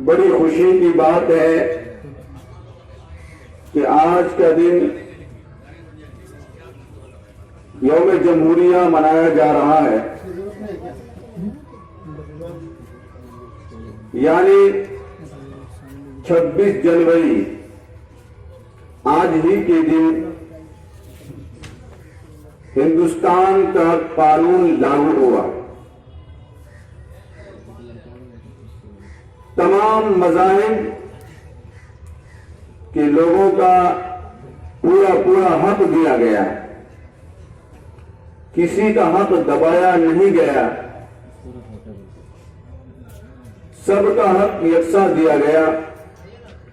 بڑی خوشی کی بات ہے کہ آج کا دن یوم جمہوریہ منایا جا رہا ہے، یعنی 26 جنوری آج ہی کے دن ہندوستان کا قانون لاگو ہوا۔ تمام مذاہب کے لوگوں کا پورا حق دیا گیا، کسی کا حق دبایا نہیں گیا، سب کا حق یکساں دیا گیا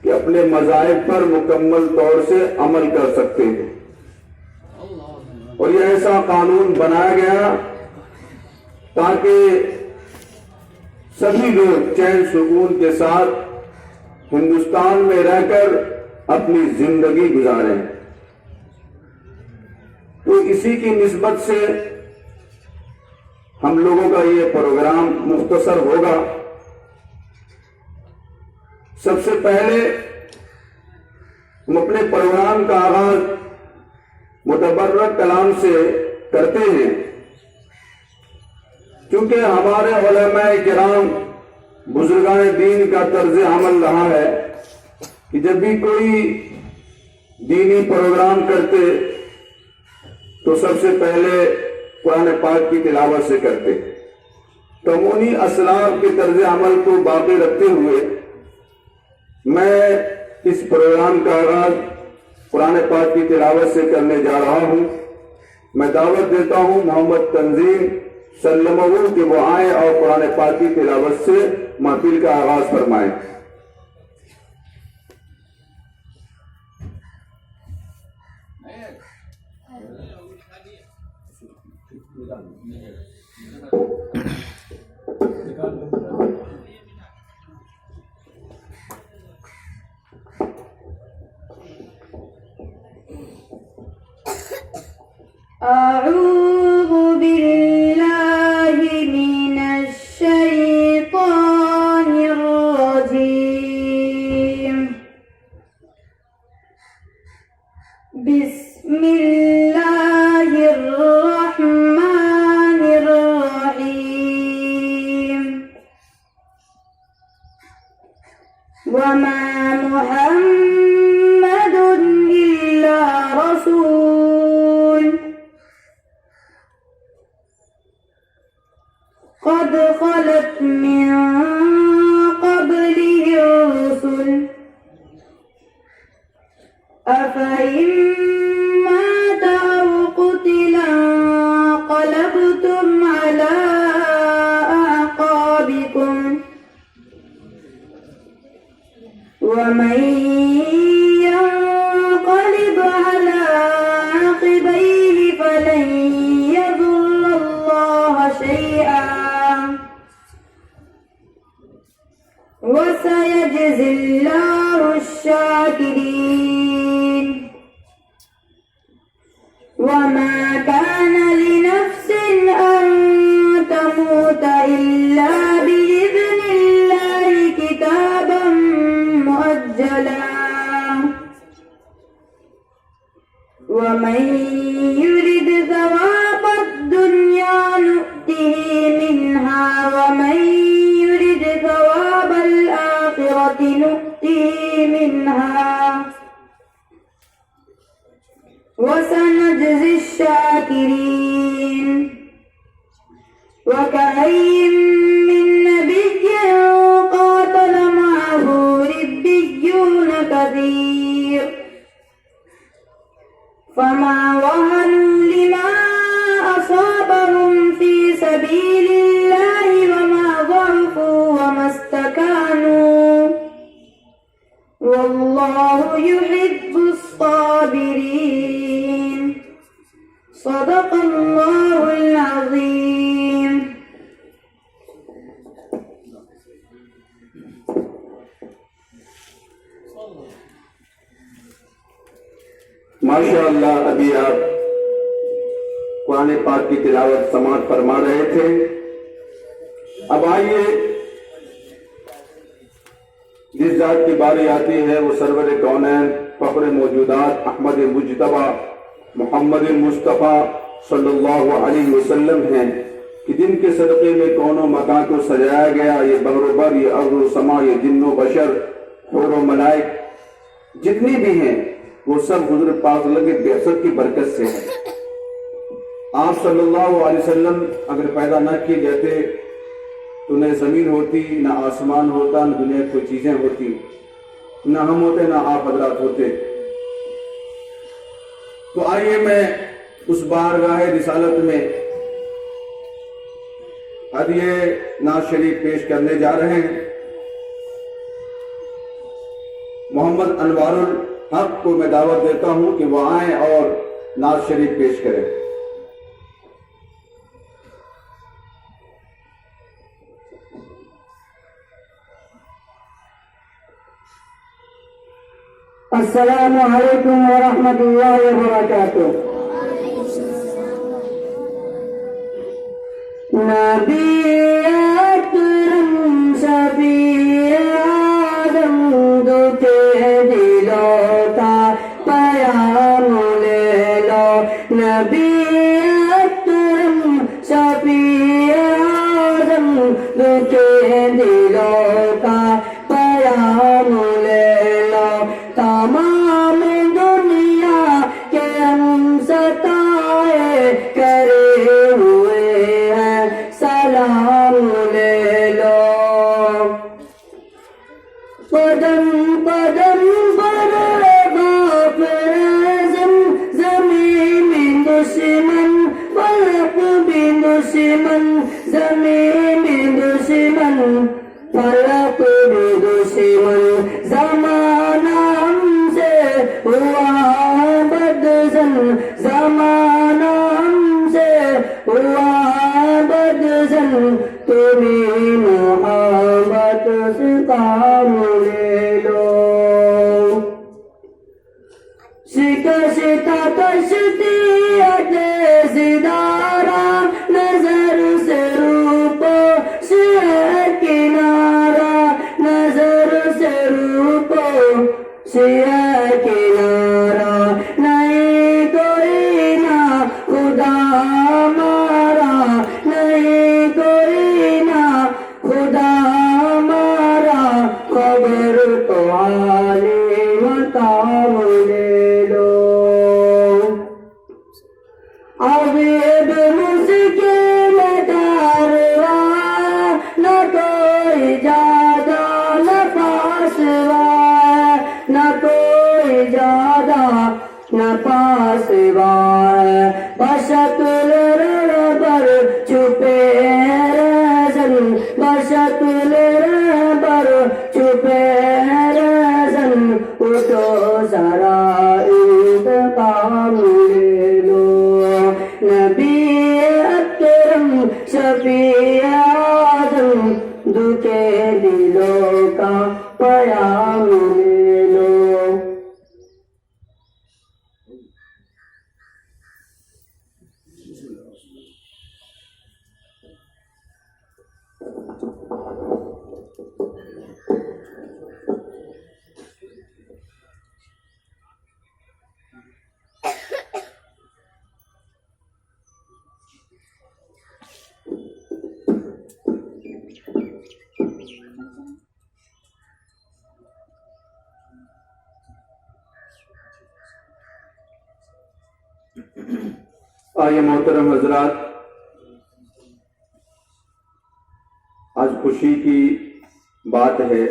کہ اپنے مذاہب پر مکمل طور سے عمل کر سکتے ہیں۔ اور یہ ایسا قانون بنایا گیا تاکہ سبھی لوگ چین سکون کے ساتھ ہندوستان میں رہ کر اپنی زندگی گزاریں۔ تو اسی کی نسبت سے ہم لوگوں کا یہ پروگرام مختصر ہوگا۔ سب سے پہلے ہم اپنے پروگرام کا آغاز متبرک کلام سے کرتے ہیں، کیونکہ ہمارے علماء کرام بزرگان دین کا طرز عمل رہا ہے کہ جب بھی کوئی دینی پروگرام کرتے تو سب سے پہلے قرآن پاک کی تلاوت سے کرتے۔ تو انہی اسلاف کے طرز عمل کو باقی رکھتے ہوئے میں اس پروگرام کا آغاز قرآن پاک کی تلاوت سے کرنے جا رہا ہوں۔ میں دعوت دیتا ہوں محمد تنظیم سلمہ کہ وہ آئیں اور قرآن پاک کی تلاوت سے محفل کا آغاز فرمائیں۔ أعوذ بالله من الشيطان الرجيم بسم الله الرحمن الرحيم وما محمد إلا رسول قد خلت من قبله الرسل أفإن مات أو قتل انقلبتم على أعقابكم ومن ينقلب على عقبيه فلن يضر الله شيئا وسيجزي الله الشاكرين وما كان لنفس أن تموت إلا بإذن الله كتابا مؤجلا ومن يرد ثواب الدنيا نؤته منها ومن يرد ثواب الآخرة نؤته منها وسنجزي الشاكرين وكأين من نبي قاتل معه ربيون كثير فما وهنوا لما أصابهم في سبيل الله وما ضعفوا وما استكانوا والله يحب الصابرين صدق الله العظيم۔ ماشاءاللہ ابھی آپ قرآن پاک کی تلاوت سماعت فرما رہے تھے۔ اب آئیے جس ذات کی باری آتی ہے وہ سرور کونین فخر موجودات احمد مجتبی محمد مصطفیٰ صلی اللہ علیہ وسلم ہیں کہ جن کے صدقے میں کون و مکان کو سجایا گیا. یہ بحر و بر، یہ ارض و سما، یہ جن و بشر، حور و ملائک جتنی بھی ہیں وہ سب حضور پاک صلی اللہ علیہ وسلم کی بعثت کی برکت سے ہیں. آپ صلی اللہ علیہ وسلم اگر پیدا نہ کیے جاتے تو نہ زمین ہوتی، نہ آسمان ہوتا، نہ دنیا کی کوئی چیزیں ہوتی، نہ ہم ہوتے، نہ آپ حضرات ہوتے. تو آئیے میں اس بارگاہ رسالت میں ہدیہ نعت شریف پیش کرنے جا رہے ہیں. محمد انوار الحق کو میں دعوت دیتا ہوں کہ وہ آئیں اور نعت شریف پیش کریں. السلام علیکم ورحمۃ اللہ وبرکاتہ. نبی اکرم شفیع آدم دکھے دلوں کا پیام لے لو. نبی اکرم شفیع آدم دکھے دلوں کا پیام لے لو. تمام دنیا کے ہم ستائے کرے ہوئے ہیں، سلام لے لو. قدم قدم پر غافل زمین میں دشمن، فلک بھی دشمن، زمین میں دشمن، فلک بھی دشمن. زمانہ ہم سے ہوا بدزن، زمانہ ہم سے ہوا بدزن، تمہیں محبت سے کام لے لو. شکستہ کشتی زدارہ، نظر سے روپو شہر کنارہ، نظر سے روپو شہر کنارہ. نہیں کوئی نہ خدا ہمارا، نہیں کوئی نہ خدا ہمارا، خبر تو عالم مقام لے لو. عبید مشکل کارواں، نہ کوئی زیادہ نہ پاسواں، نہ کوئی زیادہ نہ پاسواں. بشکل رہبر چھپے رہزن، بشکل رہبر چھپے رہزن، اٹھو ذرا انتقام لے لو. نبی اکرم شفیع آدم دکھے دلوں کا پیام لے لو. آئیے محترم حضرات، آج خوشی کی بات ہے،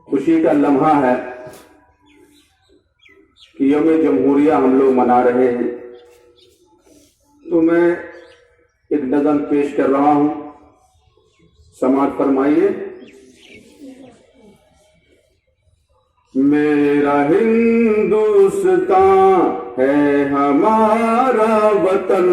خوشی کا لمحہ ہے کہ یوم جمہوریہ ہم لوگ منا رہے ہیں. تو میں ایک نظم پیش کر رہا ہوں، سماعت فرمائیے. میرا ہندوستان ہے ہمارا وطن،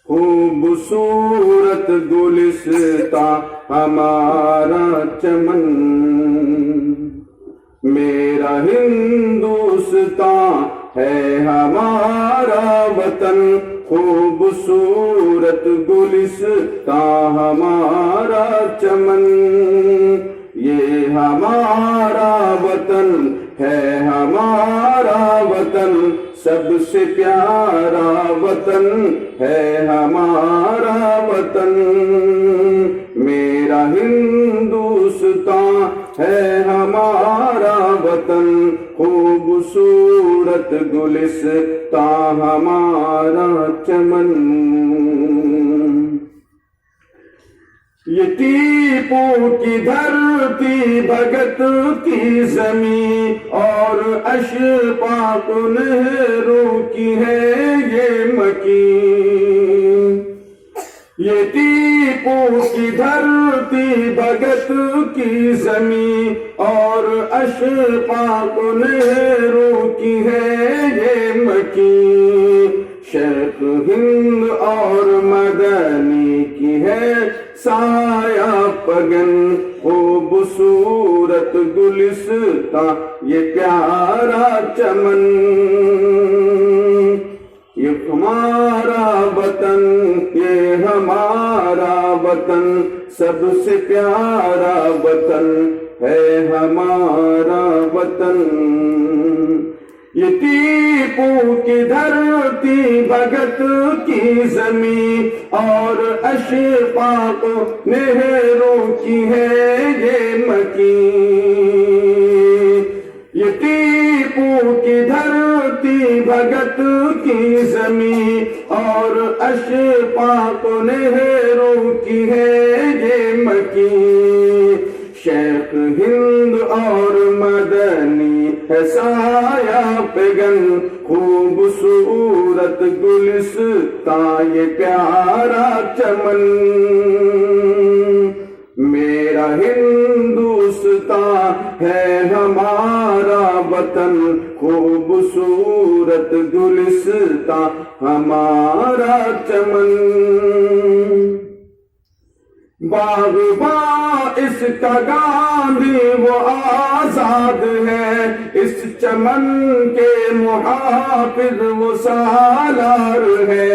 خوبصورت گلستان ہمارا چمن. میرا ہندوستان ہے ہمارا وطن، خوبصورت گلستان گلستاں ہمارا چمن، یہ ہمارا وطن ہے، ہمارا وطن سب سے پیارا وطن ہے، ہمارا وطن میرا ہندوستان ہے، ہمارا وطن خوبصورت گلستاں ہمارا چمن۔ یہ ٹیپو کی دھرتی، بھگت کی زمین اور اشفاق نہرو کی ہے یہ مکین۔ یہ ٹیپو کی دھرتی، بھگت کی زمین اور اشفاق نہرو کی ہے یہ مکین۔ شیخ ہند اور مدنی کی ہے سایہ پگن، خوبصورت گلستاں یہ پیارا چمن، یہ ہمارا وطن، یہ ہمارا وطن سب سے پیارا وطن ہے، ہمارا وطن۔ یہ ٹیپو کی دھرتی، بھگت کی زمین اور اشفاق نہرو کی ہے یہ مکین۔ یہ ٹیپو کی دھرتی، بھگت کی زمین اور اشفاق نہرو کی ہے یہ مکین۔ شیخ ہند اور مدنی ہے سایہ پگن، خوبصورت گلستاں یہ پیارا چمن، میرا ہندوستان ہے، ہمارا وطن خوبصورت گلستاں ہمارا چمن۔ باغباں اس کا گاندھی وہ آزاد ہے، اس چمن کے محافظ وہ سالار ہے۔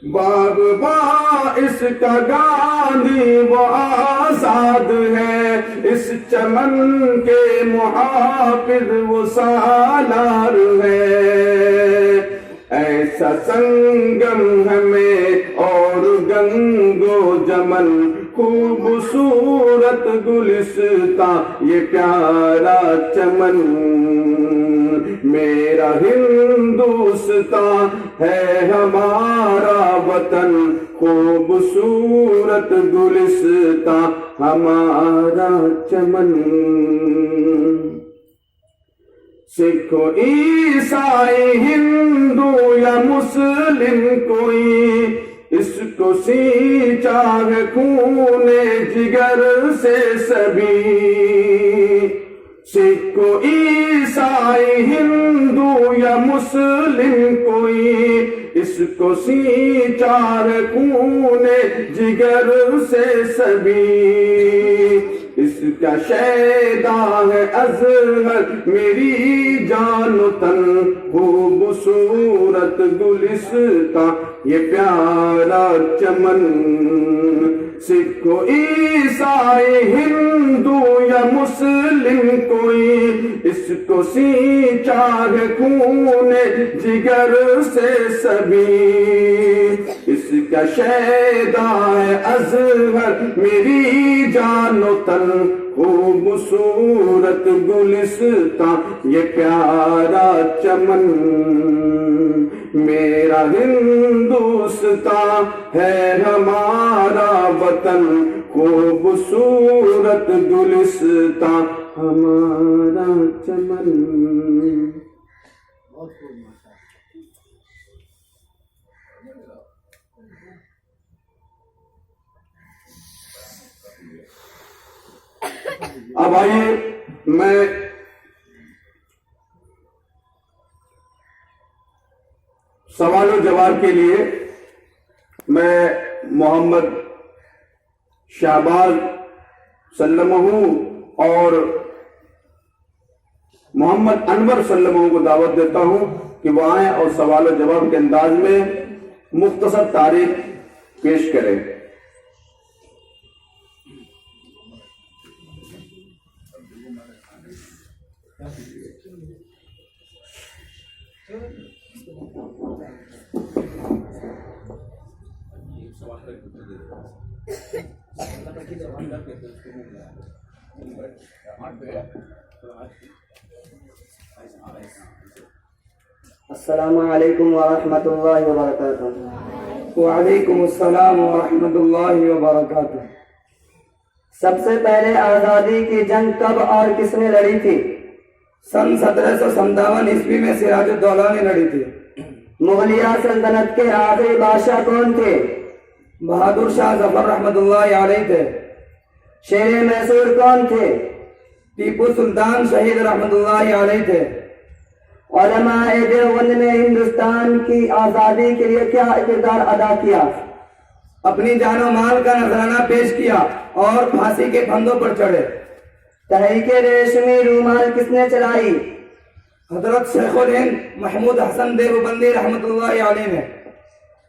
باغباں اس کا گاندھی وہ آزاد ہے، اس چمن کے محافظ وہ سالار ہے۔ ایسا سنگم ہمیں اور گنگو جمن، خوبصورت گلستاں یہ پیارا چمن، میرا ہندوستان ہے، ہمارا وطن خوبصورت گلستاں ہمارا چمن۔ سکھ عیسائی ہندو یا مسلم کوئی، اس کو سینچا ہے خون جگر سے سبھی۔ سکھ عیسائی ہندو یا مسلم کوئی، اس کو سینچا ہے خون جگر سے سبھی۔ اس کا شیدا ہے ازہر میری جان و تن، خوبصورت گلستاں یہ پیارا چمن۔ سکھ عیسائی ہندو یا مسلم کوئی، اس کو سینچا ہے خون جگر سے سبھی۔ اس کا شیدا ہے ازہر میری جان و تن، خوبصورت گلستاں یہ پیارا چمن، میرا ہندوستان ہے، ہمارا وطن خوبصورت گلستاں ہمارا چمن۔ اب آئیے میں سوال و جواب کے لیے میں محمد شہباز سلمہ اور محمد انور سلمہ کو دعوت دیتا ہوں کہ وہ آئیں اور سوال و جواب کے انداز میں مختصر تاریخ پیش کرے۔ السلام علیکم ورحمۃ اللہ وبرکاتہ۔ وعلیکم السلام ورحمۃ اللہ وبرکاتہ۔ سب سے پہلے آزادی کی جنگ کب اور کس نے لڑی تھی؟ سن 1757 عیسوی میں سراج الدولہ نے لڑی تھی۔ مغلیہ سلطنت کے آخری بادشاہ کون تھے؟ بہادر شاہ ظفر رحمۃ اللہ علیہ تھے۔ شیر میسور کون تھے؟ ٹیپو سلطان شہید رحمۃ اللہ علیہ تھے۔ علماء دیوبند نے ہندوستان کی آزادی کے لیے کیا کردار ادا کیا؟ اپنی جان و مال کا نذرانہ پیش کیا اور پھانسی کے پھندوں پر چڑھے۔ تحریک ریشمی رومال کس نے چلائی؟ حضرت شیخ الہند محمود حسن دیوبندی رحمۃ اللہ علیہ نے۔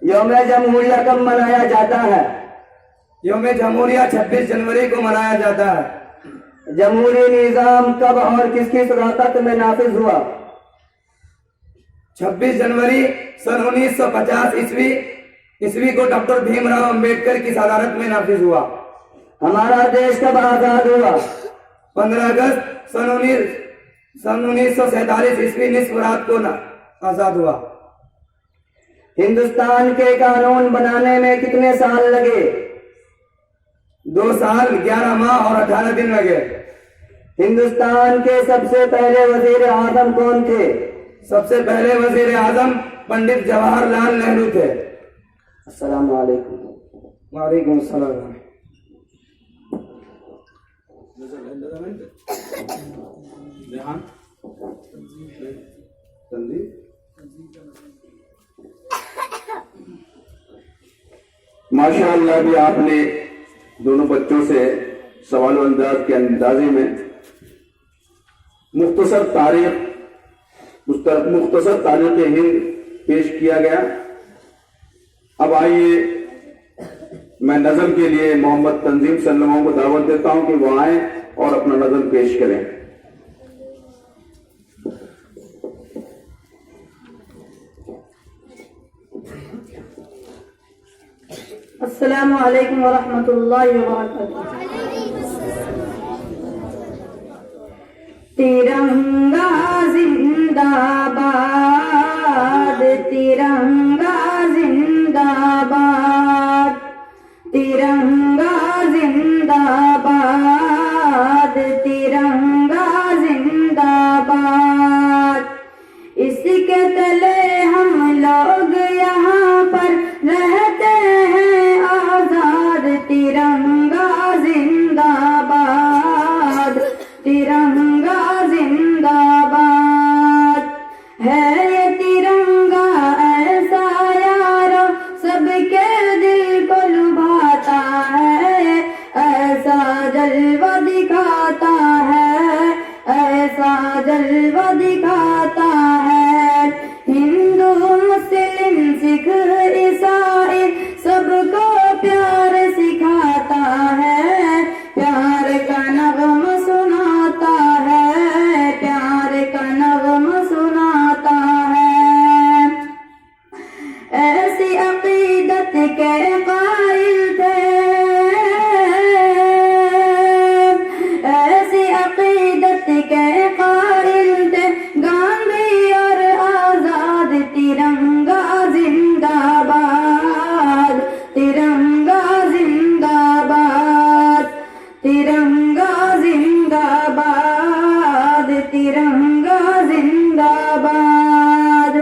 یوم جمہوریہ کب منایا جاتا ہے؟ یوم جمہوریہ 26 جنوری کو منایا جاتا ہے۔ جمہوری نظام کب اور کس کی صدارت میں نافذ ہوا؟ 26 جنوری سن 1950 عیسوی کو ڈاکٹر بھیم راؤ امبیڈکر کی صدارت میں نافذ ہوا۔ ہمارا دیش کب آزاد ہوا؟ 15 اگست سن 1947 عیسوی نصف رات کو آزاد ہوا۔ ہندوستان کے قانون بنانے میں کتنے سال لگے؟ 2 سال 11 ماہ اور 18 دن لگے۔ ہندوستان کے سب سے پہلے وزیر اعظم کون تھے؟ سب سے پہلے وزیر اعظم پنڈت جواہر لال نہرو تھے۔ السلام علیکم۔ وعلیکم السلام۔ ماشاء اللہ بھی آپ نے دونوں بچوں سے سوال و انداز کے اندازے میں مختصر تاریخ ہند پیش کیا گیا۔ اب آئیے میں نظم کے لیے محمد تنظیم سلموں کو دعوت دیتا ہوں کہ وہ آئیں اور اپنا نظم پیش کریں۔ السلام علیکم ورحمۃ اللہ وبرکاتہ۔ ترنگا زندہ باد، ترنگا زندہ باد، ترنگا زندہ باد، ترنگا زندہ باد۔ اس کے تلے ہم لوگ یہاں پر رہتے ہیں آزاد، ترنگا زندہ باد، ترنگا زندہ باد۔ ہے یہ ترنگا ایسا یارو سب کے دل کو لبھاتا ہے، ایسا جلوہ دکھاتا ہے، ایسا جلوہ دکھاتا ہے۔ ہندو مسلم سکھ عیسائی سب کو پیار سکھاتا ہے، پیار کا نغم سناتا ہے، پیار کا نغم سناتا ہے۔ ایسی عقیدت کے قائل تھے، ایسی عقیدت کے قائل تھے گاندھی اور آزاد، ترنگا زندہ باد، ترنگا زندہ باد، ترنگا زندہ باد، ترنگا زندہ باد۔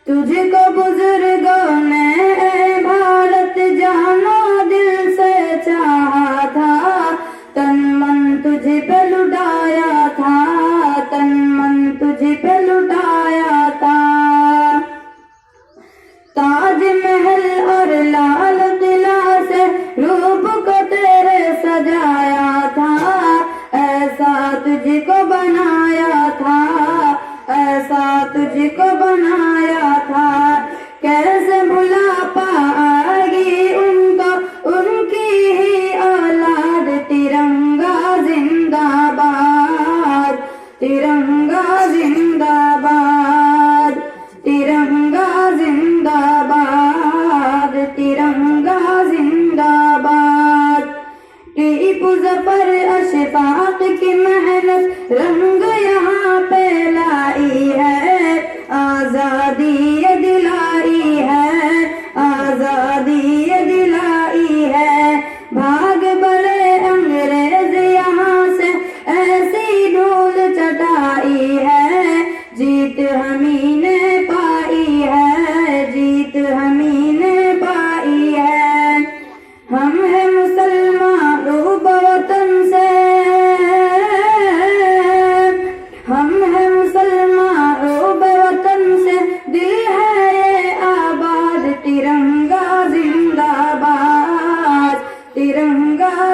تجھ کو بزرگوں نے اے بھارت جان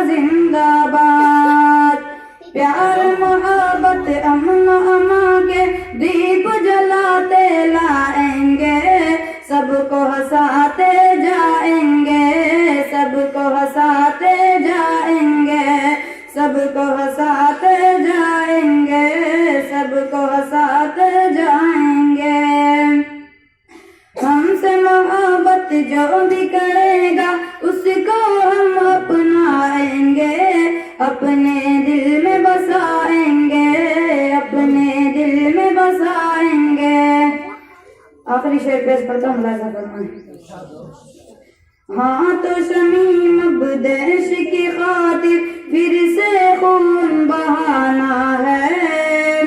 زندہ باد. پیار محبت امن و امان کے دیپ جلاتے لائیں گے, سب کو ہنساتے جائیں گے, سب کو ہنساتے جائیں گے, سب کو ہنساتے جائیں گے, سب کو ہنساتے جائیں گے. ہم سے محبت جو بھی کرے گا اس کو ہم اپنائیں گے, اپنے دل میں بسائیں گے, اپنے دل میں بسائیں گے. آخری شعر پیش پڑھتا ہوں, ملاحظہ فرمائیں. ہاں تو شمیم اب دیش کی خاطر پھر سے خون بہانا ہے,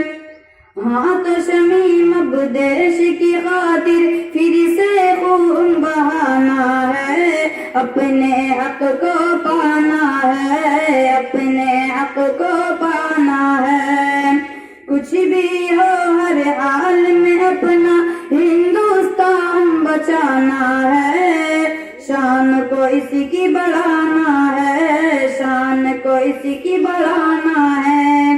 ہاں تو شمیم اب دیش کی خاطر پھر سے خون بہانا ہے, اپنے حق کو پانا ہے, اپنے حق کو پانا ہے. کچھ بھی ہو ہر حال میں اپنا ہندوستان بچانا ہے, شان کو اسی کی بڑھانا ہے, شان کو اسی کی بڑھانا ہے,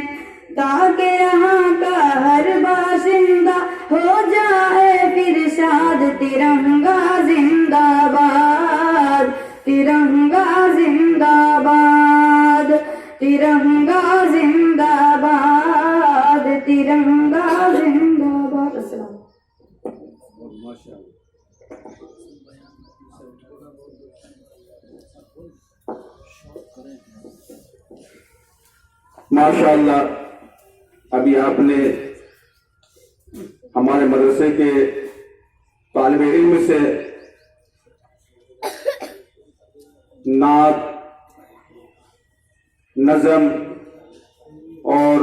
تاکہ یہاں کا ہر باشندہ ہو جائے پھر شاد. ترنگا زندہ باد, ترنگا زندہ باد, ترنگا زندہ باد, ترنگا زندہ باد. السلام. ماشاءاللہ ابھی آپ نے ہمارے مدرسے کے طالب علم سے نعت, نظم اور